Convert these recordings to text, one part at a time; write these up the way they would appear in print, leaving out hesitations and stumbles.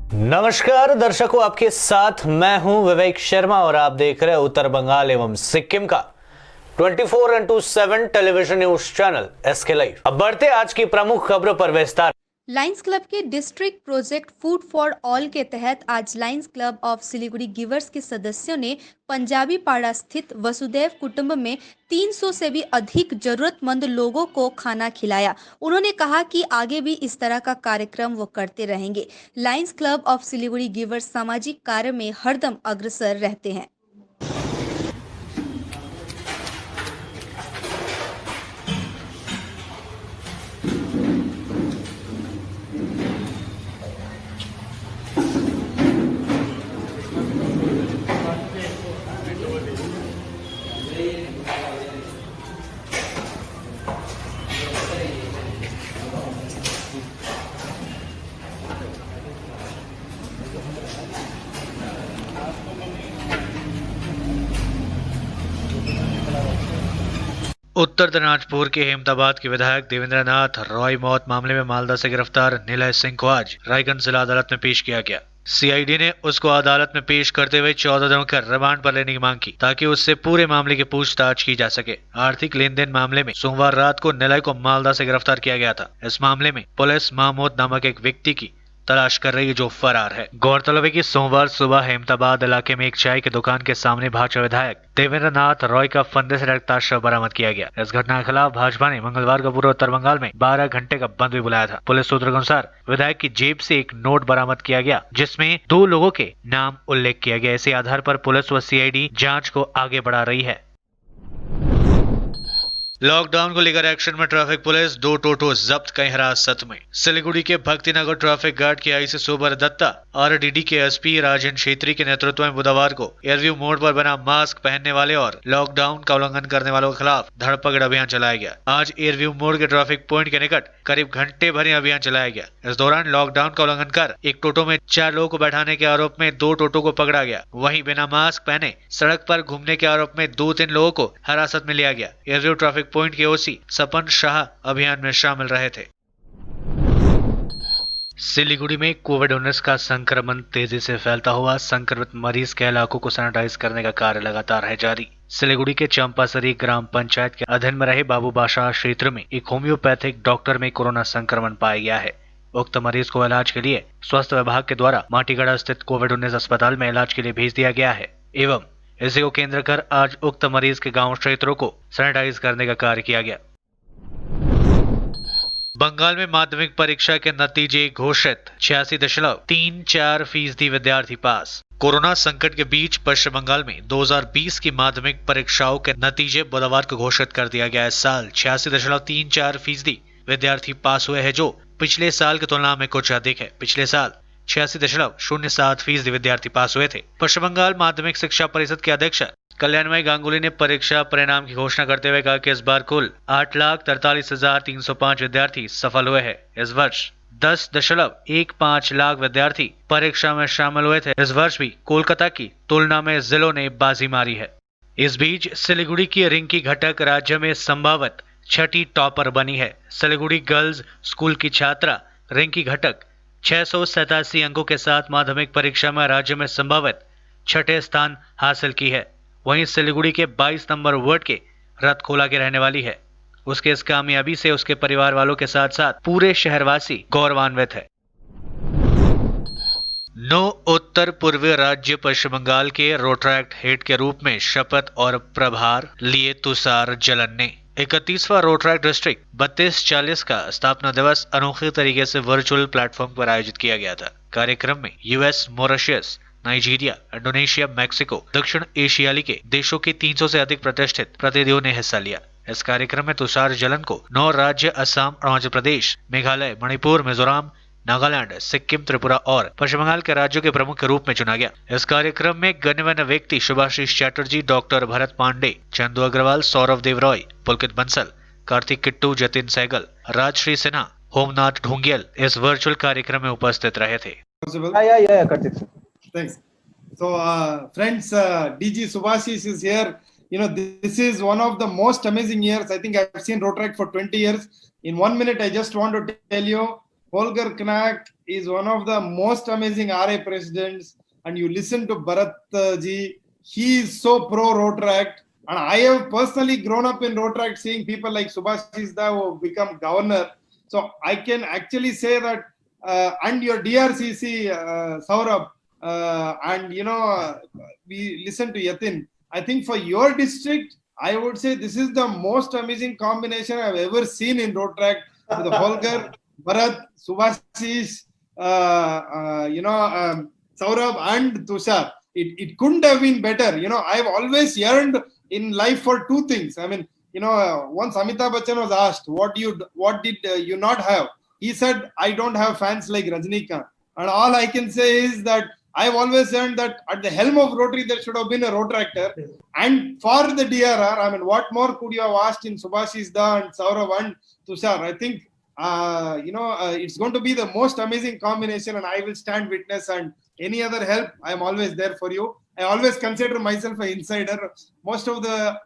नमस्कार दर्शकों, आपके साथ मैं हूं विवेक शर्मा और आप देख रहे हैं उत्तर बंगाल एवं सिक्किम का 24x7 television news channel SK Live. अब बढ़ते आज की प्रमुख खबरों पर विस्तार। लायंस क्लब के district project food for all के तहत आज Lions Club of Siliguri Givers के सदस्यों ने पंजाबी पाड़ा स्थित वसुदेव कुटुंब में 300 से भी अधिक जरूरतमंद लोगों को खाना खिलाया। उन्होंने कहा कि आगे भी इस तरह का कार्यक्रम वो करते रहेंगे। Lions Club of Siliguri givers सामाजिक कार्य में हरदम अग्रसर रहते हैं। उत्तर दिनाजपुर के हेमताबाद के विधायक देवेंद्र नाथ रॉय मौत मामले में मालदा से गिरफ्तार निलय सिंह को आज रायगंज जिला अदालत में पेश किया गया। सीआईडी ने उसको अदालत में पेश करते हुए 14 दिनों का रिमांड पर लेने की मांग की ताकि उससे पूरे मामले की पूछताछ की जा सके। आर्थिक लेन देन मामले में सोमवार रात को निलय को मालदा से गिरफ्तार किया गया था। इस मामले में पुलिस महमूद नामक एक व्यक्ति की तलाश कर रही है जो फरार है। गौरतलब है कि सोमवार सुबह हेमताबाद इलाके में एक चाय की दुकान के सामने भाजपा विधायक देवेंद्र नाथ रॉय का फंदे से लटकता शव बरामद किया गया। इस घटना के खिलाफ भाजपा ने मंगलवार को पूरे उत्तर बंगाल में 12 घंटे का बंद भी बुलाया था। पुलिस सूत्रों के अनुसार विधायक की जेब से एक नोट बरामद किया गया जिसमें 2 लोगों के नाम उल्लेख किया गया। इसी आधार पर पुलिस व सीआईडी जांच को आगे बढ़ा रही है। लॉकडाउन को लेकर एक्शन में ट्रैफिक पुलिस 2 टोटो जब्त, कई हिरासत में। सिलीगुड़ी के भक्तिनगर ट्रैफिक गार्ड की आई से सुबर दत्ता आरडीडी के एसपी राजन क्षेत्री के नेतृत्व में बुधवार को एयरव्यू मोड़ पर बना मास्क पहनने वाले और लॉकडाउन का उल्लंघन करने वालों के खिलाफ धरपकड़ अभियान चलाया गया। आज एयरव्यू मोड़ के ट्रैफिक पॉइंट के निकट करीब घंटे भर अभियान चलाया गया। इस दौरान लॉकडाउन का उल्लंघन कर एक टोटो में 4 लोगों को बैठाने के आरोप में 2 टोटो को पकड़ा गया। वहीं बिना मास्क पहने सड़क पर घूमने के आरोप में 2-3 लोगों को हिरासत में लिया गया। एयरव्यू ट्रैफिक पॉइंट के ओसी सपन शाह अभियान में शामिल रहे थे। सिलीगुड़ी में कोविड-19 का संक्रमण तेजी से फैलता हुआ, संक्रमित मरीज के इलाकों को सैनिटाइज करने का कार्य लगातार है जारी। सिलीगुड़ी के चंपासरी ग्राम पंचायत के अधीन में रहे बाबू बादशाह क्षेत्र में एक होम्योपैथिक डॉक्टर में कोरोना संक्रमण पाया गया है। उक्त मरीज को इलाज के लिए स्वास्थ्य विभाग के द्वारा माटीगढ़ स्थित कोविड-19 अस्पताल में इलाज के लिए भेज दिया गया है एवं इसी को केंद्र कर आज उक्त मरीज के गांव क्षेत्रों को सैनिटाइज करने का कार्य किया गया। बंगाल में माध्यमिक परीक्षा के नतीजे घोषित, 86.34% विद्यार्थी पास। कोरोना संकट के बीच पश्चिम बंगाल में 2020 की माध्यमिक परीक्षाओं के नतीजे बुधवार को घोषित कर दिया गया। इस साल 86.34% विद्यार्थी पास हुए हैं जो पिछले साल की तुलना में कुछ अधिक है। पिछले साल 86.07% विद्यार्थी पास हुए थे। पश्चिम बंगाल माध्यमिक शिक्षा परिषद के अध्यक्ष कल्याणमयी गांगुली ने परीक्षा परिणाम की घोषणा करते हुए कहा कि इस बार कुल 8,43,305 विद्यार्थी सफल हुए हैं। इस वर्ष 10.15 लाख विद्यार्थी परीक्षा में शामिल हुए थे। इस वर्ष भी कोलकाता की तुलना में जिलों ने बाजी मारी है। इस बीच सिलीगुड़ी की रिंकी घटक राज्य में संभावित 6ठी टॉपर बनी है। सिलीगुड़ी गर्ल्स स्कूल की छात्रा रिंकी घटक 687 अंकों के साथ माध्यमिक परीक्षा में राज्य में संभावित 6ठे स्थान हासिल की है। वहीं सिलीगुड़ी के 22 नंबर वार्ड के रतखोला के रहने वाली है। उसके इस कामयाबी से उसके परिवार वालों के साथ साथ पूरे शहरवासी गौरवान्वित है। 9 उत्तर पूर्वी राज्य पश्चिम बंगाल के रोटरैक्ट हेड के रूप में शपथ और प्रभार लिए तुषार जलन ने 31वां रोटरैक्ट डिस्ट्रिक्ट 3240 का स्थापना दिवस अनोखे तरीके से वर्चुअल प्लेटफॉर्म पर आयोजित किया गया था। कार्यक्रम में US, Mauritius, Nigeria, Indonesia, Mexico, दक्षिण एशियाली के देशों के 300 से अधिक प्रतिष्ठित प्रतिनिधियों ने हिस्सा लिया। इस कार्यक्रम में तुषार जलन को 9 राज्य असम, अरुणाचल प्रदेश, मेघालय, मणिपुर, मिजोरम, नागालैंड, सिक्किम, त्रिपुरा और पश्चिम बंगाल के राज्यों के प्रमुख के रूप में चुना गया। इस कार्यक्रम में गण्यमान्य व्यक्ति सुभाषिष चैटर्जी, डॉक्टर भरत पांडे, चंदू अग्रवाल, सौरभ देव रॉय, पुलकित बंसल, कार्तिक किट्टू, जतिन सहगल, राजश्री सिन्हा, होमनाथ ढूंगियल इस वर्चुअल कार्यक्रम में उपस्थित रहे थे। Thanks. So, friends, DG Subhashish is here. You know, this is one of the most amazing years. I think I've seen Rotaract for 20 years. In 1 minute, I just want to tell you, Holger Knack is one of the most amazing RA presidents. And you listen to Bharat ji, he is so pro Rotaract. And I have personally grown up in Rotaract, seeing people like Subhash Isda who become governor. So I can actually say that, and your DRCC, Saurabh, and we listen to Yatin. I think for your district, I would say this is the most amazing combination I've ever seen in Rotaract with the Holger, Bharat, Subhashish, Saurabh and Tushar. It couldn't have been better. I've always yearned in life for two things. I mean, once Amitabh Bachchan was asked, what did you not have? He said, I don't have fans like Rajinikanth. And all I can say is that I've always learned that at the helm of Rotary, there should have been a Rotaractor. And for the DRR, I mean, what more could you have asked in Subhash Isda and Saurabh and Tushar? I think, it's going to be the most amazing combination, and I will stand witness. And any other help, I'm always there for you. I always consider myself an insider. Most of the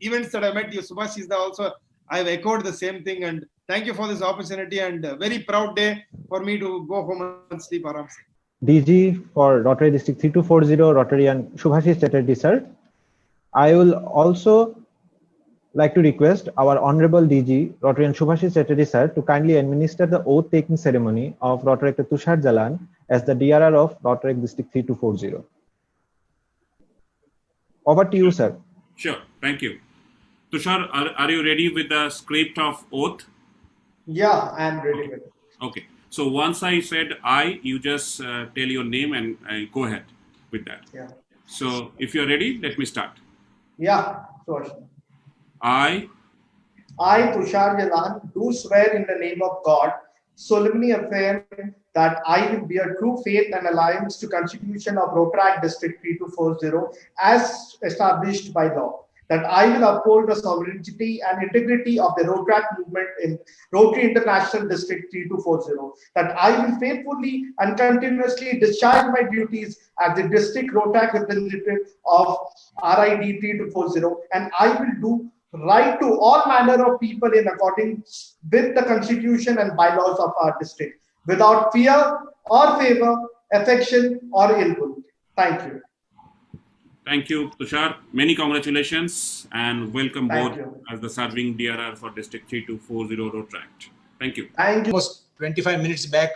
events that I met you, Subhash Isda also, I've echoed the same thing. And thank you for this opportunity, and a very proud day for me to go home and sleep aram se. DG for Rotary District 3240, Rotarian Subhashish Chatterjee sir. I will also like to request our Honorable DG, Rotarian Subhashish Chatterjee sir, to kindly administer the oath-taking ceremony of Rotaract Tushar Jalan as the DRR of Rotaract District 3240. Over to you, sir. Sure, thank you. Tushar, are you ready with the script of oath? Yeah, I am ready with it. Okay. So once I said I, you just tell your name and I go ahead with that. Yeah. So if you're ready, let me start. Yeah, sure. I, Tushar Jalan, do swear in the name of God, solemnly affirm that I will bear true faith and allegiance to Constitution of Rotaract District 3240 as established by law. That I will uphold the sovereignty and integrity of the Rotaract movement in Rotary International District 3240. That I will faithfully and continuously discharge my duties as the District Rotaract representative of RID 3240, and I will do right to all manner of people in accordance with the Constitution and bylaws of our district, without fear or favor, affection or ill will. Thank you. thank you, Tushar. Many congratulations and welcome Thank both you. as the serving DRR for District 3240 Rotaract. Thank you. Thank you. Almost 25 minutes back,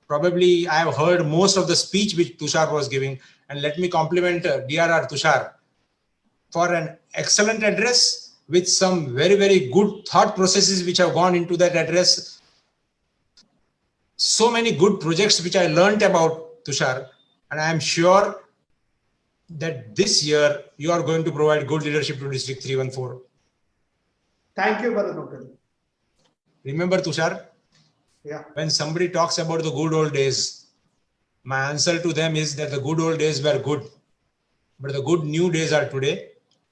probably I have heard most of the speech which Tushar was giving. And let me compliment DRR Tushar for an excellent address with some very, very good thought processes which have gone into that address. So many good projects which I learned about, Tushar. And I am sure that this year you are going to provide good leadership to District 314. Thank you, Bharat. Remember, Tushar, Yeah. when somebody talks about the good old days, my answer to them is that the good old days were good, but the good new days are today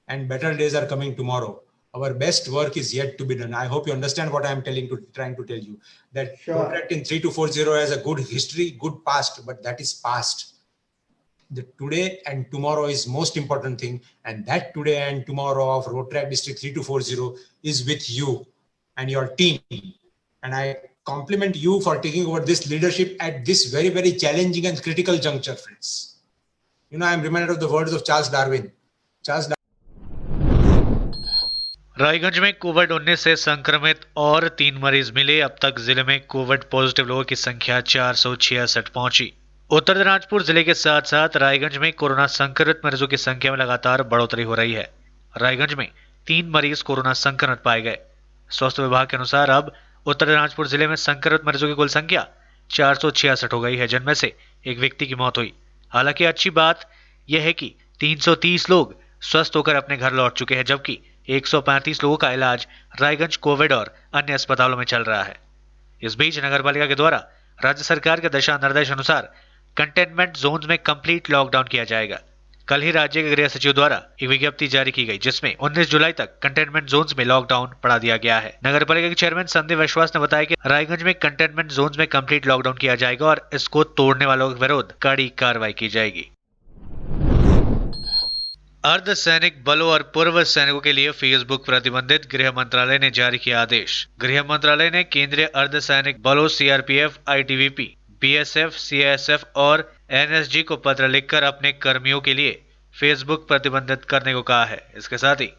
and better days are coming tomorrow. Our best work is yet to be done. I hope you understand what I am trying to tell you, that Sure. Rotaract in 3240 has a good history, good past, but that is past. The today and tomorrow is most important thing, and that today and tomorrow of Rotaract District 3240 is with you and your team. And I compliment you for taking over this leadership at this very, very challenging and critical juncture, friends. You know, I am reminded of the words of Charles Darwin. Raiganj में कोविड-19 से संक्रमित और 3 मरीज मिले। अब तक जिले में कोविड पॉजिटिव लोगों की संख्या 466 पहुंची। उत्तर दिनाजपुर जिले के साथ साथ रायगंज में कोरोना संक्रमित मरीजों की संख्या में लगातार बढ़ोतरी हो रही है। रायगंज में 3 मरीज कोरोना संक्रमित पाए गए। स्वास्थ्य विभाग के अनुसार अब उत्तर दिनाजपुर जिले में संक्रमित मरीजों की कुल संख्या 466 हो गई है, जिनमें से एक व्यक्ति की मौत हुई। हालांकि अच्छी बात यह है कि 330 लोग स्वस्थ होकर अपने घर लौट चुके हैं, जबकि 135 लोगों का इलाज रायगंज कोविड और अन्य अस्पतालों में चल रहा है। इस बीच नगरपालिका के द्वारा राज्य सरकार के दिशा निर्देश अनुसार कंटेनमेंट जोन में कंप्लीट लॉकडाउन किया जाएगा। कल ही राज्य के गृह सचिव द्वारा एक विज्ञप्ति जारी की गई, जिसमें 19 जुलाई तक कंटेनमेंट जोन्स में लॉकडाउन बढ़ा दिया गया है। नगरपालिका के चेयरमैन संदीप विश्वास ने बताया कि रायगंज में कंटेनमेंट जोन्स में कंप्लीट लॉकडाउन किया जाएगा और इसको तोड़ने वालों के विरुद्ध कड़ी कार्रवाई की जाएगी। अर्धसैनिक बलों और पूर्व सैनिकों के लिए फेसबुक प्रतिबंधित, गृह मंत्रालय ने जारी किया आदेश। गृह मंत्रालय ने केंद्रीय अर्धसैनिक बलों सीआरपीएफ, आईटीबीपी, बीएसएफ, सीआईएसएफ और एनएसजी को पत्र लिखकर अपने कर्मियों के लिए फेसबुक प्रतिबंधित करने को कहा है। इसके साथ ही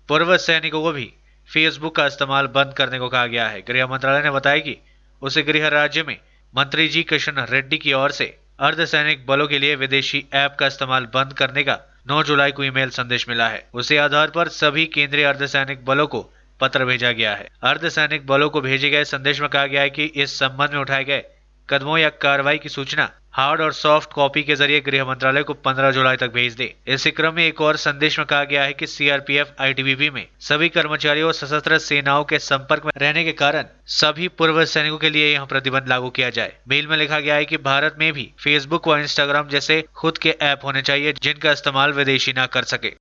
पूर्व सैनिकों को भी फेसबुक का इस्तेमाल बंद करने को कहा गया है। गृह मंत्रालय ने बताया कि उसे गृह राज्य में मंत्री जी किशन रेड्डी की ओर से अर्धसैनिक बलों के लिए विदेशी ऐप का इस्तेमाल बंद करने का 9 जुलाई को ईमेल संदेश मिला है। उसी आधार पर सभी केंद्रीय अर्धसैनिक बलों को पत्र भेजा गया है। अर्धसैनिक बलों को भेजे गए संदेश में कहा गया है कि इस संबंध में उठाए गए कदमों या कार्रवाई की सूचना हार्ड और सॉफ्ट कॉपी के जरिए गृह मंत्रालय को 15 जुलाई तक भेज दे। इसी क्रम में एक और संदेश में कहा गया है कि सीआरपीएफ, आईटीबीपी में सभी कर्मचारियों और सशस्त्र सेनाओं के संपर्क में रहने के कारण सभी पूर्व सैनिकों के लिए यह प्रतिबंध लागू किया जाए। मेल में लिखा गया है कि भारत में भी फेसबुक व इंस्टाग्राम जैसे खुद के ऐप होने चाहिए जिनका इस्तेमाल विदेशी न कर सके।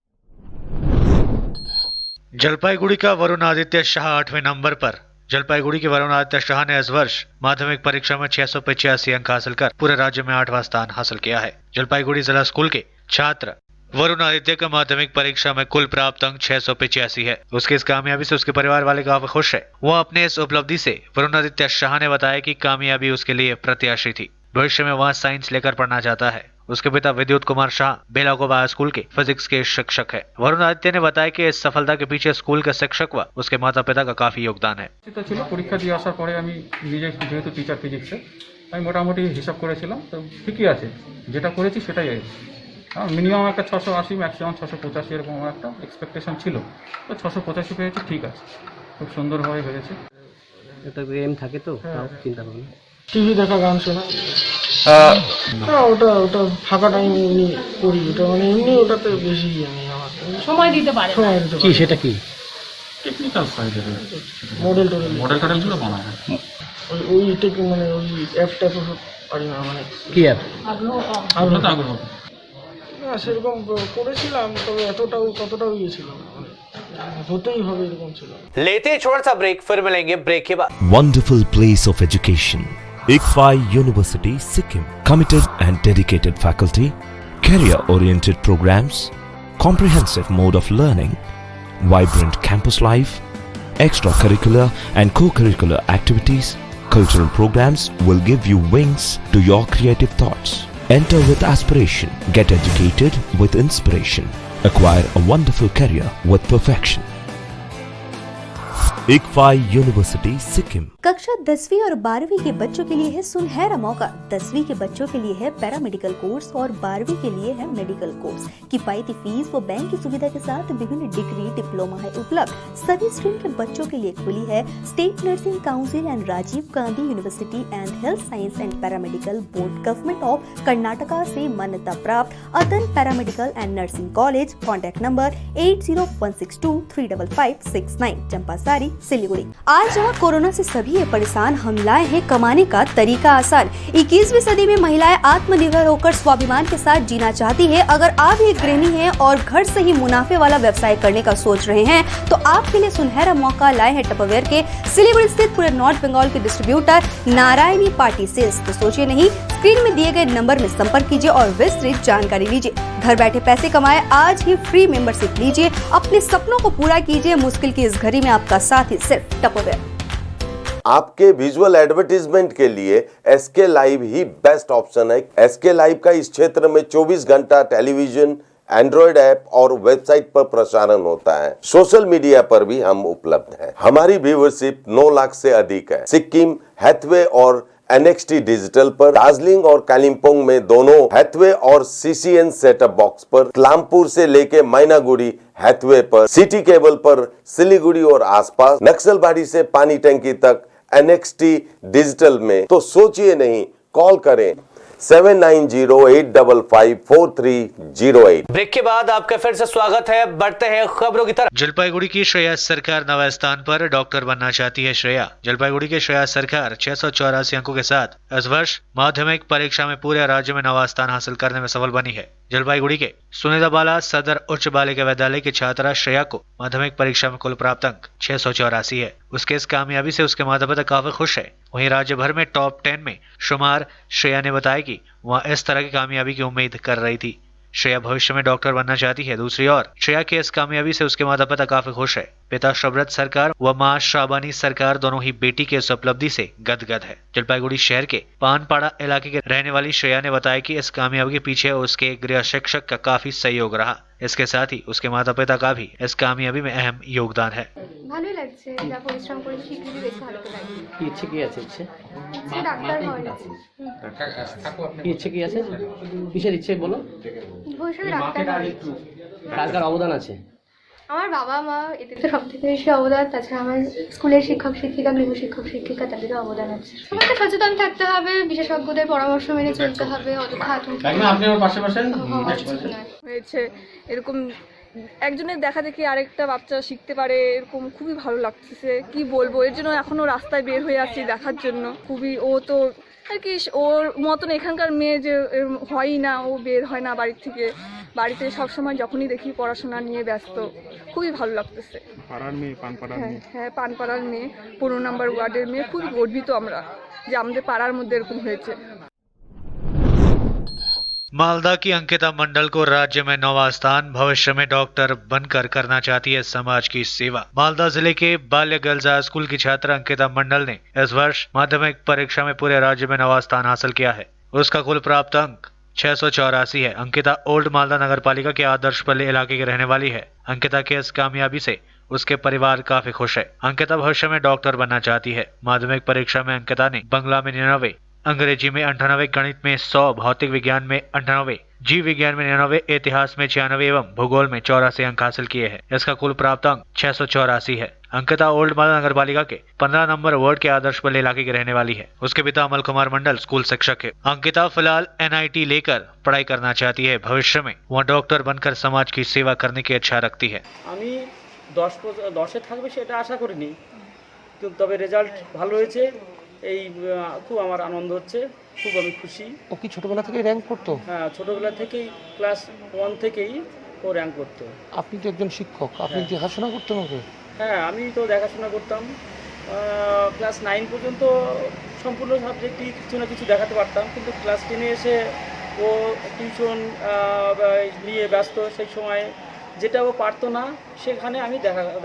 जलपाईगुड़ी का वरुण आदित्य शाह 8वें नंबर पर। जलपाईगुड़ी के वरुण आदित्य शाह ने इस वर्ष माध्यमिक परीक्षा में 685 अंक हासिल कर पूरे राज्य में 8वां स्थान हासिल किया है। जलपाईगुड़ी जिला स्कूल के छात्र वरुण आदित्य का माध्यमिक परीक्षा में कुल प्राप्त अंक 685 है। उसकी इस कामयाबी से उसके परिवार वाले काफी खुश है। वह अपने इस उपलब्धि से वरुण आदित्य शाह ने बताया कि कामयाबी उसके लिए प्रत्याशी थी। भविष्य में वह साइंस लेकर पढ़ना चाहता है। उसके पिता विद्युत कुमार शाह बेलागोबा स्कूल के फिजिक्स के शिक्षक है। वरुण आदित्य ने बताया कि इस सफलता के पीछे स्कूल के शिक्षक व उसके माता पिता का काफी योगदान है। পরীক্ষা দিয়ে আসার পরে আমি নিজে যেহেতু টিচার ফিজিক্সে আমি মোটামুটি হিসাব করেছিলাম, তো ঠিকই আছে, যেটা করেছি সেটাই মিনিমাম একটা 680 ম্যাক্সিমাম 685 এরকম আমার একটা এক্সপেকটেশন ছিল, তো 685 পেয়েছি, ঠিক আছে, খুব সুন্দরভাবে হয়েছে। এটা এম থাকে তো চিন্তা ভাবনা। টিভি দেখা, গান শোনা, ওটা ওটা ফাঁকা টাইম এমনি করি, ওটা মানে এমনি ওটাতে বেশি আমি আমার সময় দিতে পারে। কি সেটা কি টেকনিক্যাল সাইডে মডেল টডেলগুলো বানায় ওই মানে ওই অ্যাপটা তো পারি না, মানে কি অ্যাপ আগ্রহ না সেরকম করেছিলাম, তবে ততটাও ছিল মানে হতেই হবে এরকম ছিল। लेते हैं छोटा सा ब्रेक, फिर मिलेंगे ब्रेक के बाद। Wonderful place of education. ICFI University, Sikkim. Committed and dedicated faculty, career-oriented programs, comprehensive mode of learning, vibrant campus life, extracurricular and co-curricular activities, cultural programs will give you wings to your creative thoughts. Enter with aspiration, get educated with inspiration, acquire a wonderful career with perfection. ICFI University, Sikkim. कक्षा 10वीं और 12वीं के बच्चों के लिए है सुनहरा मौका। 10वीं के बच्चों के लिए है पैरामेडिकल कोर्स और 12वीं के लिए है मेडिकल कोर्स। किफायती फीस व बैंक की सुविधा के साथ विभिन्न डिग्री, डिप्लोमा है उपलब्ध। सभी स्ट्रीम के बच्चों के लिए खुली है State Nursing Council and Rajiv Gandhi University and Health Science and Paramedical Board Government of Karnataka से मान्यता प्राप्त Adan Paramedical and Nursing College. Contact number 8016235569, Champasari, Siliguri. आज जहाँ कोरोना से सभी परेशान, हम लाए हैं कमाने का तरीका आसान। 21वीं सदी में महिलाएं आत्मनिर्भर होकर स्वाभिमान के साथ जीना चाहती है। अगर आप एक गृहिणी हैं और घर से ही मुनाफे वाला व्यवसाय करने का सोच रहे हैं तो आपके लिए सुनहरा मौका लाए हैं टपरवेयर के सिलीगुड़ी स्थित पूरे नॉर्थ बंगाल के डिस्ट्रीब्यूटर नारायणी पार्टी सेल्स। तो सोचिए नहीं, स्क्रीन में दिए गए नंबर में संपर्क कीजिए और विस्तृत जानकारी लीजिए। घर बैठे पैसे कमाए, आज ही फ्री मेंबरशिप लीजिए, अपने सपनों को पूरा कीजिए। मुश्किल की इस घड़ी में आपका साथ ही सिर्फ टपरवेयर। आपके विजुअल एडवर्टीजमेंट के लिए एसके लाइव ही बेस्ट ऑप्शन है। एसके लाइव का इस क्षेत्र में 24 घंटा टेलीविजन, एंड्रॉइड ऐप और वेबसाइट पर प्रसारण होता है। सोशल मीडिया पर भी हम उपलब्ध हैं। हमारी व्यूवरशिप 9 लाख से अधिक है। सिक्किम, हैथवे और NXT डिजिटल पर, दार्जिलिंग और कालिम्पोंग में दोनों हैथवे और CCN सेटअप बॉक्स पर, क्लामपुर से लेके मैनागुड़ी हैथवे पर, सिटी केबल पर सिलीगुड़ी और आसपास, नक्सलबाड़ी से पानी टंकी तक NXT डिजिटल में। तो सोचिए नहीं, कॉल करें 7908554308। ब्रेक के बाद आपका फिर से स्वागत है। बढ़ते हैं खबरों की तरफ। जलपाईगुड़ी की श्रेया सरकार 9वें स्थान पर डॉक्टर बनना चाहती है। श्रेया जलपाईगुड़ी के श्रेया सरकार 684 अंकों के साथ इस वर्ष माध्यमिक परीक्षा में पूरे राज्य में 9वां स्थान हासिल करने में सफल बनी है। जलपाईगुड़ी के सुनीता बाला सदर उच्च बालिका विद्यालय की छात्रा श्रेया को माध्यमिक परीक्षा में कुल प्राप्त अंक 684 है। उसके इस कामयाबी से उसके माता पिता काफी खुश है। वहीं राज्य भर में टॉप 10 में शुमार श्रेया ने बताया कि वह इस तरह की कामयाबी की उम्मीद कर रही थी। श्रेया भविष्य में डॉक्टर बनना चाहती है। दूसरी ओर श्रेया के इस कामयाबी से उसके माता पिता काफी खुश है। पिता शबरत सरकार व मां श्राबानी सरकार दोनों ही बेटी के इस उपलब्धि से गदगद है। जलपाईगुड़ी शहर के पानपाड़ा इलाके के रहने वाली श्रेया ने बताया कि इस कामयाबी के पीछे उसके गृह शिक्षक का काफी सहयोग रहा। इसके साथ ही उसके माता पिता का भी इस कामयाबी में अहम योगदान है। ভালোই লাগছে, যা পরিশ্রম করে স্বীকৃতি বেশ ভালো লাগে। কি ইচ্ছে কি আছে ইচ্ছে? ইচ্ছে ডাক্তার হওয়ার আছে। কি ইচ্ছে কি আছে? কিসের ইচ্ছে বলো? ভবিষ্যতে ডাক্তার হওয়ার ইচ্ছে। কার কার অবদান আছে? আমার বাবা মা এতে তো সবথেকে বেশি অবদান, তাছাড়া আমার স্কুলের শিক্ষক শিক্ষিকা, গৃহ শিক্ষক শিক্ষিকা তাদেরও অবদান আছে। সবাইকে সচেতন থাকতে হবে, বিশেষজ্ঞদের পরামর্শ মেনে চলতে হবে, অযথা আতঙ্ক হয়েছে। এরকম একজনের দেখা দেখি আরেকটা বাচ্চা শিখতে পারে, এরকম খুবই ভালো লাগতেছে। কি বলবো, এর জন্য এখনো রাস্তায় বের হয়ে আছি দেখার জন্য। খুবই ও তো আর কি ওর মতন এখানকার মেয়ে যে হয়ই না, ও বের হয় না বাড়ির থেকে। বাড়িতে সবসময় যখনই দেখি পড়াশোনা নিয়ে ব্যস্ত, খুবই ভালো লাগতেছে। হ্যাঁ, পানপাড়ার মেয়ে, 15 নম্বর ওয়ার্ডের মেয়ে। খুবই গর্বিত আমরা যে আমাদের পাড়ার মধ্যে এরকম হয়েছে। मालदा की अंकिता मंडल को राज्य में 9वां स्थान। भविष्य में डॉक्टर बनकर करना चाहती है समाज की सेवा। मालदा जिले के बाल्य गर्ल्स हाई स्कूल की छात्रा अंकिता मंडल ने इस वर्ष माध्यमिक परीक्षा में पूरे राज्य में 9वां स्थान हासिल किया है। उसका कुल प्राप्त अंक 684 है। अंकिता ओल्ड मालदा नगर पालिका के आदर्श पल्ली इलाके की रहने वाली है। अंकिता के इस कामयाबी से उसके परिवार काफी खुश है। अंकिता भविष्य में डॉक्टर बनना चाहती है। माध्यमिक परीक्षा में अंकिता ने बांग्ला में 99, अंग्रेजी में 98, गणित में 100, भौतिक विज्ञान में 98, जीव विज्ञान में 99, इतिहास में 96 एवं भूगोल में 84 अंक हासिल किए हैं। इसका कुल प्राप्त अंक 684 है। अंकिता ओल्ड मालदा नगर पालिका के 15 नंबर वार्ड के आदर्श पल्ली इलाके की रहने वाली है। उसके पिता अमल कुमार मंडल स्कूल शिक्षक है। अंकिता फिलहाल NIT लेकर पढ़ाई करना चाहती है। भविष्य में वह डॉक्टर बनकर समाज की सेवा करने की इच्छा रखती है। আমি 10-এ থাকবে সেটা আশা করিনি, কিন্তু তবে রেজাল্ট ভালো হয়েছে, এই খুব আমার আনন্দ হচ্ছে, খুব আমি খুশি। ও কি ছোটবেলা থেকেই র্যাঙ্ক করতো? হ্যাঁ, ছোটবেলা থেকেই ক্লাস 1 থেকেই ও র্যাঙ্ক করতো। আপনি তো একজন শিক্ষক, আপনি দেখাশোনা করতেন ওকে? হ্যাঁ, আমি তো দেখাশোনা করতাম। ক্লাস 9 পর্যন্ত সম্পূর্ণ সাবজেক্টই কিছু না কিছু দেখাতে পারতাম, কিন্তু ক্লাস 10-এ এসে ও টিউশন নিয়ে ব্যস্ত। সেই সময় যেটা ও পারতো না সেখানে আমি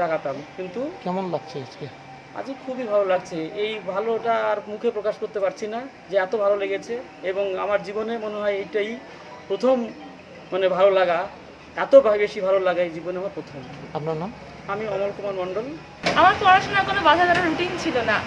দেখাতাম। কিন্তু কেমন লাগছে আজকে? আজকে খুবই ভালো লাগছে। এই ভালোটা আর মুখে প্রকাশ করতে পারছি না যে এত ভালো লেগেছে, এবং আমার জীবনে মনে হয় এইটাই প্রথম ভালো লাগা, এত বেশি ভালো লাগা এই জীবনে আমার প্রথম। আপনার নাম? আমি অমল কুমার মণ্ডল। আমার পড়াশোনার কোনো বাধা ধরার রুটিন ছিল না,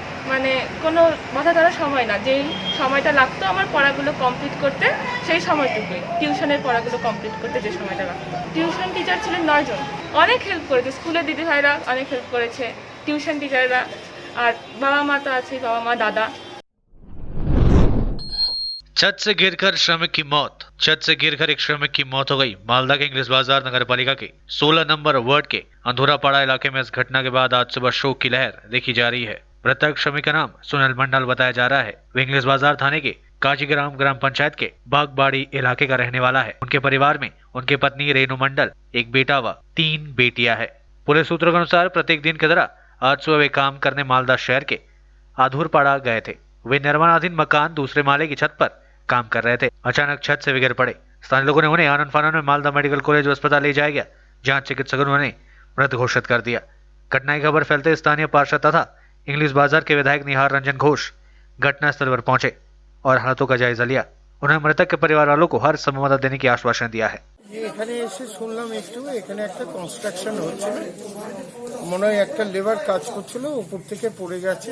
কোনো বাধা ধরার সময় না। যেই সময়টা লাগতো আমার পড়াগুলো কমপ্লিট করতে, সেই সময়টুকুই টিউশনের পড়াগুলো কমপ্লিট করতে যে সময়টা লাগতো। টিউশন টিচার ছিলেন 9 জন, অনেক হেল্প করেছে। স্কুলের দিদিভাইরা অনেক হেল্প করেছে, টিউশন টিচাররা, আর বাবা মা তো আছে, বাবা মা দাদা। छत से गिरकर श्रमिक की मौत। छत से गिरकर एक श्रमिक की मौत हो गई। मालदा के इंग्लिश बाजार नगर पालिका के 16 नंबर वार्ड के अंधुरापाड़ा इलाके में इस घटना के बाद आज सुबह शोक की लहर देखी जा रही है। मृतक श्रमिक का नाम सुनील मंडल बताया जा रहा है। वे इंग्लिश बाजार थाने के काजीग्राम ग्राम पंचायत के बागबाड़ी इलाके का रहने वाला है। उनके परिवार में उनकी पत्नी रेणु मंडल, एक बेटा व 3 बेटियां हैं। पुलिस सूत्रों के अनुसार प्रत्येक दिन की तरह आज सुबह वे काम करने मालदा शहर के आधुरपाड़ा गए थे। वे निर्माणाधीन मकान दूसरे माले की छत पर काम कर रहे थे। अचानक छत से गिर पड़े। स्थानीय लोगों ने उन्हें आनन फानन में मालदा मेडिकल कॉलेज अस्पताल ले जाया गया, जहां चिकित्सकों ने उन्हें मृत घोषित कर दिया। घटना की खबर फैलते स्थानीय पार्षद तथा इंग्लिश बाजार के विधायक निहार रंजन घोष घटनास्थल पर पहुंचे और हालातों का जायजा लिया। उन्होंने मृतक के परिवार वालों को हर संभव मदद देने की आश्वासन दिया है। এখানে এসে শুনলাম একটু এখানে একটা কনস্ট্রাকশন হচ্ছিল, মনে হয় একটা লেবার কাজ করছিল, উপর থেকে পড়ে গেছে,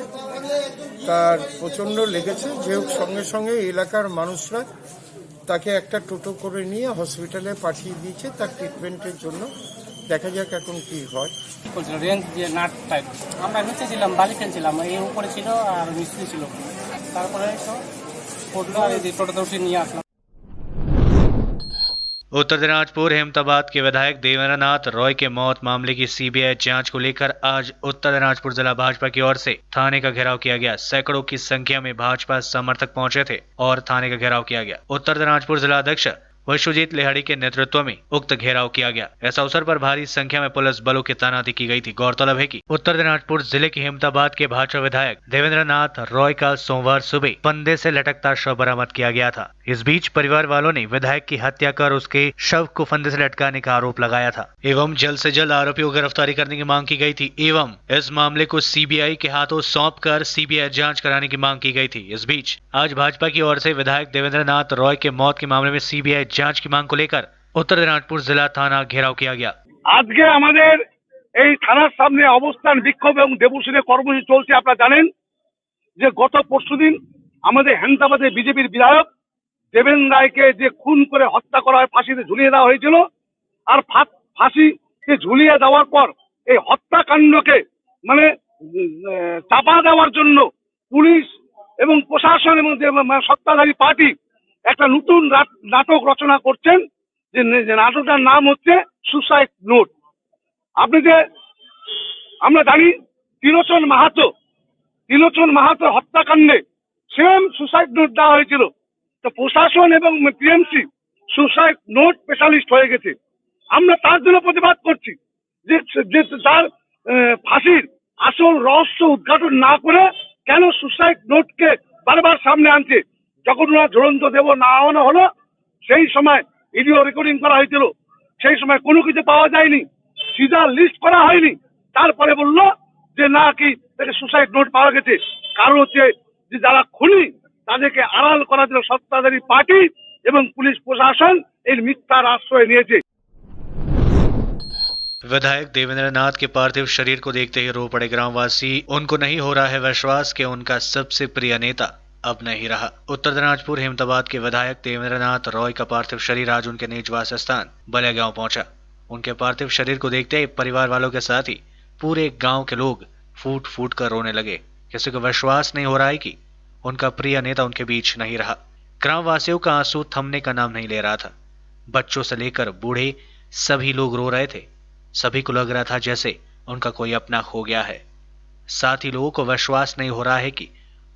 তার প্রচন্ড লেগেছে। যে হোক সঙ্গে সঙ্গে এলাকার মানুষরা তাকে একটা টোটো করে নিয়ে হসপিটালে পাঠিয়ে দিয়েছে তার ট্রিটমেন্টের জন্য। দেখা যাক এখন কি হয়। রেঞ্জ দিয়ে নাট টাইপ আমরা নিচে ছিলাম, বালি ফেলছিলাম, এই উপরে ছিল আর মিস্ত্রি ছিল। তারপরে পড়লো আর এই টোটোতে উঠে নিয়ে আসলাম। उत्तर दिनाजपुर हेमताबाद के विधायक देवेंद्रनाथ रॉय के मौत मामले की CBI जांच को लेकर आज उत्तर दिनाजपुर जिला भाजपा की ओर से थाने का घेराव किया गया। सैकड़ों की संख्या में भाजपा समर्थक पहुंचे थे और थाने का घेराव किया गया। उत्तर दिनाजपुर जिला अध्यक्ष विश्वजीत लेहड़ी के नेतृत्व में उक्त घेराव किया गया। इस अवसर पर भारी संख्या में पुलिस बलों की तैनाती की गई थी। गौरतलब है कि उत्तर दिनाजपुर जिले के हेमताबाद के भाजपा विधायक देवेंद्र नाथ रॉय का सोमवार सुबह फंदे से लटकता शव बरामद किया गया था। इस बीच परिवार वालों ने विधायक की हत्या कर उसके शव को फंदे से लटकाने का आरोप लगाया था एवं जल्द से जल्द आरोपियों को गिरफ्तारी करने की मांग की गई थी एवं इस मामले को सीबीआई के हाथों सौंपकर सीबीआई जांच कराने की मांग की गई थी। इस बीच आज भाजपा की ओर से विधायक देवेंद्र नाथ रॉय के मौत के मामले में सीबीआई जांच की मांग को लेकर उत्तर दिनाजपुर जिला थाना घेराव किया गया। আজকে আমাদের এই থানার সামনে অবস্থান বিক্ষোভ এবং দেবুসিনের কর্মসূচি চলছে। আপনারা জানেন যে গত পরশুদিন আমাদের হেমতাবাদে বিজেপির বিধায়ক দেবেন রায়কে যে খুন করে হত্যা করা হয়, ফাঁসিতে ঝুলিয়ে দেওয়া হয়েছিল। আর ফাঁসিতে ঝুলিয়ে দেওয়ার পর এই হত্যাকাণ্ডকে মানে চাপা দেওয়ার জন্য পুলিশ এবং প্রশাসন এবং যে সত্তাধারী পার্টি একটা নতুন নাটক রচনা করছেন, যে নাটকটার নাম হচ্ছে সুসাইড নোট। আপনি যে আমরা জানি ত্রিলোচন মাহাতো হত্যাকাণ্ডে সেম সুসাইড নোট দেওয়া হয়েছিল। তো প্রশাসন এবং টিএমসি সুসাইড নোট স্পেশালিস্ট হয়ে গেছে। আমরা তার জন্য প্রতিবাদ করছি যে তার ফাঁসির আসল রহস্য উদ্ঘাটন না করে কেন সুসাইড নোটকে বারবার সামনে আনছে। যখন ওরা ঝুলন্ত দেব না আনা হলো, সেই সময় ভিডিও রেকর্ডিং করা হয়েছিল, সেই সময় কোনো কিছু পাওয়া যায়নি, সিধা লিস্ট করা হয়নি। তারপরে বললো যে না কি তাকে সুসাইড নোট পাওয়া গেছে। কারণ হচ্ছে যে যারা খুনি তাদেরকে আড়াল করার জন্য সত্তাধারী পার্টি এবং পুলিশ প্রশাসন এর মিথ্যার আশ্রয় নিয়েছে। विधायक देवेंद्र नाथ के पार्थिव शरीर को देखते ही रो पड़े ग्रामवासी। उनको नहीं हो रहा है विश्वास कि उनका सबसे प्रिय नेता अब नहीं रहा। उत्तर दिनाजपुर हेमताबाद के विधायक देवेंद्र नाथ रॉय का पार्थिव शरीर आज उनके निजवास स्थान बलिया गांव पहुंचा। उनके पार्थिव शरीर को देखते ही परिवार वालों के साथ ही पूरे गांव के लोग फूट फूट कर रोने लगे। किसी को विश्वास नहीं हो रहा है कि उनका प्रिय नेता उनके बीच नहीं रहा। ग्रामवासियों का आंसू थमने का नाम नहीं ले रहा था। बच्चों से लेकर बूढ़े सभी लोग रो रहे थे। सभी को लग रहा था जैसे उनका कोई अपना खो गया है। साथ ही लोगों को विश्वास नहीं हो रहा है कि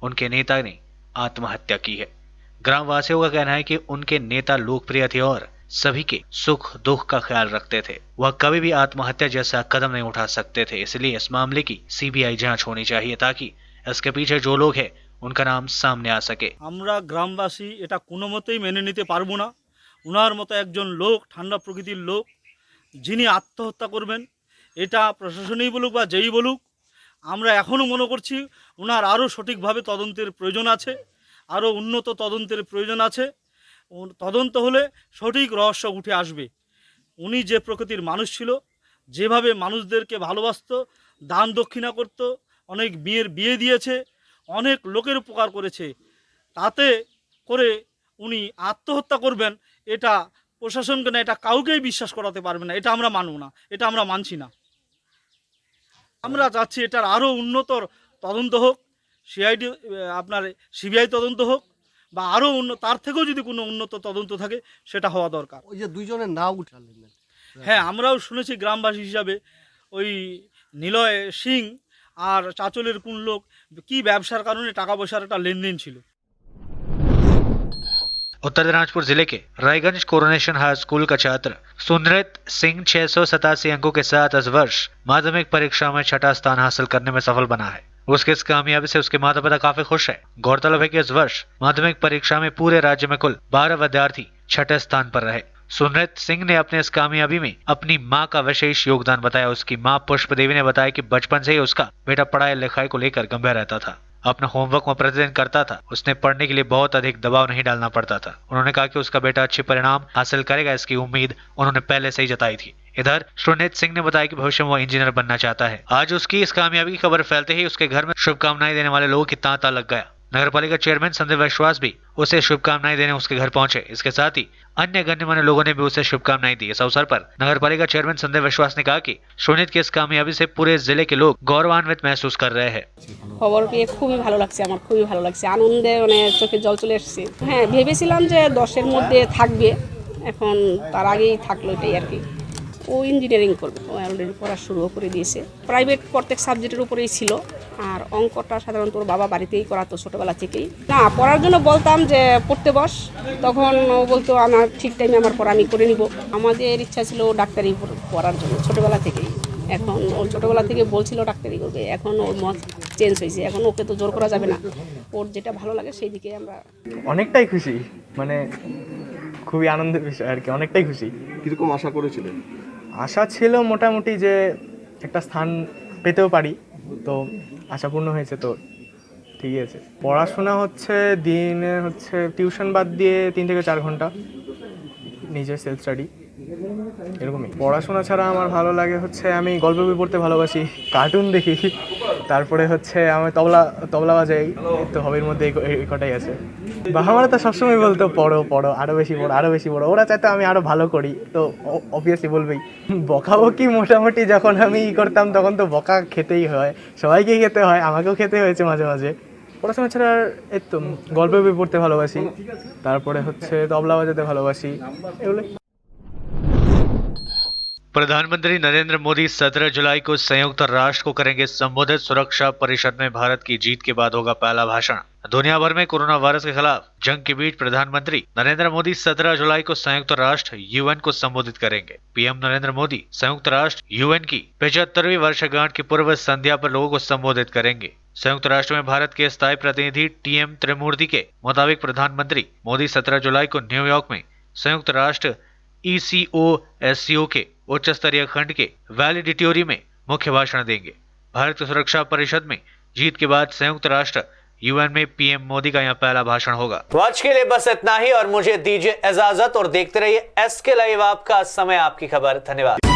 उनके नेता ने आत्महत्या की है। ग्रामवासियों का कहना है कि उनके नेता लोकप्रिय थे और सभी के सुख दुख का ख्याल रखते थे। वह कभी भी आत्महत्या जैसा कदम नहीं उठा सकते थे। इसलिए इस मामले की सीबीआई जांच होनी चाहिए ताकि इसके पीछे जो लोग हैं उनका नाम सामने आ सके। আমরা গ্রামবাসী এটা কোনো মতেই মেনে নিতে পারবো না। ওনার মতো একজন লোক, ঠান্ডা প্রকৃতির লোক, যিনি আত্মহত্যা করবেন, এটা প্রশাসনই বলুক বা যেই বলুক, আমরা এখনও মনে করছি ওনার আরও সঠিকভাবে তদন্তের প্রয়োজন আছে, আরও উন্নত তদন্তের প্রয়োজন আছে। তদন্ত হলে সঠিক রহস্য উঠে আসবে। উনি যে প্রকৃতির মানুষ ছিল, যেভাবে মানুষদেরকে ভালোবাসত, দান দক্ষিণা করত, অনেক মেয়ের বিয়ে দিয়েছে, অনেক লোকের উপকার করেছে, তাতে করে উনি আত্মহত্যা করবেন এটা প্রশাসনকে না, এটা কাউকেই বিশ্বাস করাতে পারবে না। এটা আমরা মানব না, এটা আমরা মানছি না। আমরা চাচ্ছি এটার আরও উন্নতর তদন্ত হোক, আপনার সিবিআই তদন্ত হোক, বা আরও তার থেকেও যদি কোনো উন্নত তদন্ত থাকে সেটা হওয়া দরকার। ওই যে দুইজনের নাম উঠালেন, হ্যাঁ, আমরাও শুনেছি গ্রামবাসী হিসাবে ওই নিলয় সিং আর চাচলের কোন লোক কি ব্যবসার কারণে টাকা পয়সার একটা লেনদেন ছিল। उत्तर दिनाजपुर जिले के रायगंज कोरोनेशन हाई स्कूल का छात्र सुनृत सिंह 687 अंकों के साथ इस वर्ष माध्यमिक परीक्षा में छठा स्थान हासिल करने में सफल बना है। उसके इस कामयाबी से उसके माता पिता काफी खुश है। गौरतलब है कि इस वर्ष माध्यमिक परीक्षा में पूरे राज्य में कुल 12 विद्यार्थी छठे स्थान पर रहे। सुनृत सिंह ने अपने इस कामयाबी में अपनी मां का विशेष योगदान बताया। उसकी मां पुष्प देवी ने बताया कि बचपन से ही उसका बेटा पढ़ाई लिखाई को लेकर गंभीर रहता था, अपना होमवर्क में प्रतिदिन करता था। उसने पढ़ने के लिए बहुत अधिक दबाव नहीं डालना पड़ता था। उन्होंने कहा कि उसका बेटा अच्छे परिणाम हासिल करेगा, इसकी उम्मीद उन्होंने पहले से ही जताई थी। इधर सुनीत सिंह ने बताया कि भविष्य में वो इंजीनियर बनना चाहता है। आज उसकी इस कामयाबी की खबर फैलते ही उसके घर में शुभकामनाएं देने वाले लोगों की तांता लग गया। नगर पालिका चेयरमैन संदीप विश्वास भी उसे शुभकामनाएं देने उसके घर पहुंचे। इसके साथ ही अन्य गणमान्य लोगों ने भी उसे शुभकामनाएं दी। इस अवसर पर नगर पालिका चेयरमैन संदीप विश्वास ने कहा कि सुनीत की इस कामयाबी से पूरे जिले के लोग गौरवान्वित महसूस कर रहे हैं। খবর পেয়ে খুবই ভালো লাগছে, আমার খুবই ভালো লাগছে, আনন্দে মানে চোখে জল চলে এসেছে। হ্যাঁ, ভেবেছিলাম যে 10-এর মধ্যে থাকবে, এখন তার আগেই থাকলো, এটাই আর কি। ও ইঞ্জিনিয়ারিং করবে, ও অলরেডি পড়া শুরুও করে দিয়েছে। প্রাইভেট প্রত্যেক সাবজেক্টের উপরেই ছিল, আর অঙ্কটা সাধারণত ওর বাবা বাড়িতেই করাতো ছোটোবেলা থেকেই। না, পড়ার জন্য বলতাম যে পড়তে বস, তখন ও বলতো আমার ঠিক টাইমে আমার পড়া আমি করে নিব। আমাদের ইচ্ছা ছিল ডাক্তারি পড়ার জন্য ছোটোবেলা থেকেই। এখন ও ছোটোবেলা থেকে বলছিল ডাক্তারি করবে, এখন ওর মত চেঞ্জ হয়েছে। এখন ওকে তো জোর করা যাবে না, ওর যেটা ভালো লাগে সেই দিকে আমরা। অনেকটাই খুশি, মানে খুবই আনন্দের বিষয় আর কি, অনেকটাই খুশি। কীরকম আশা করেছিলেন? আশা ছিল মোটামুটি যে একটা স্থান পেতেও পারি, তো আশা পূর্ণ হয়েছে, তো ঠিকই আছে। পড়াশোনা হচ্ছে দিনে হচ্ছে টিউশন বাদ দিয়ে 3 থেকে 4 ঘন্টা, নিজের সেলফ স্টাডি এরকমই। পড়াশোনা ছাড়া আমার ভালো লাগে হচ্ছে আমি গল্প বই পড়তে ভালোবাসি, কার্টুন দেখি, তারপরে হচ্ছে আমি তবলা বাজাই, তো হবির মধ্যে এই কটাই আছে। বাবা মারা তো সবসময় বলতো পড়ো পড়ো, আরও বেশি পড়ো, আরও বেশি পড়ো। ওরা চাইতো আমি আরও ভালো করি, তো অবভিয়াসলি বলবেই। বকাবকি মোটামুটি যখন আমি করতাম তখন তো বকা খেতেই হয়, সবাইকেই খেতে হয়, আমাকেও খেতে হয়েছে মাঝে মাঝে। পড়াশোনা ছাড়া এই তো গল্প বই পড়তে ভালোবাসি, তারপরে হচ্ছে তবলা বাজাতে ভালোবাসি, এগুলো। प्रधानमंत्री नरेंद्र मोदी 17 जुलाई को संयुक्त राष्ट्र को करेंगे संबोधित। सुरक्षा परिषद में भारत की जीत के बाद होगा पहला भाषण। दुनिया भर में कोरोना वायरस के खिलाफ जंग के बीच प्रधानमंत्री नरेंद्र मोदी 17 जुलाई को संयुक्त राष्ट्र यूएन को संबोधित करेंगे। पीएम नरेंद्र मोदी संयुक्त राष्ट्र यूएन की 75वीं वर्षगांठ की पूर्व संध्या पर लोगों को संबोधित करेंगे। संयुक्त राष्ट्र में भारत के स्थायी प्रतिनिधि टीएम त्रिमूर्ति के मुताबिक प्रधानमंत्री मोदी 17 जुलाई को न्यूयॉर्क में संयुक्त राष्ट्र ECOSCO के उच्च स्तरीय खंड के वैलिडिटोरी में मुख्य भाषण देंगे। भारत की सुरक्षा परिषद में जीत के बाद संयुक्त राष्ट्र यूएन में पीएम मोदी का यहाँ पहला भाषण होगा। तो आज के लिए बस इतना ही और मुझे दीजिए इजाजत और देखते रहिए SK लाइव, आपका समय आपकी खबर। धन्यवाद।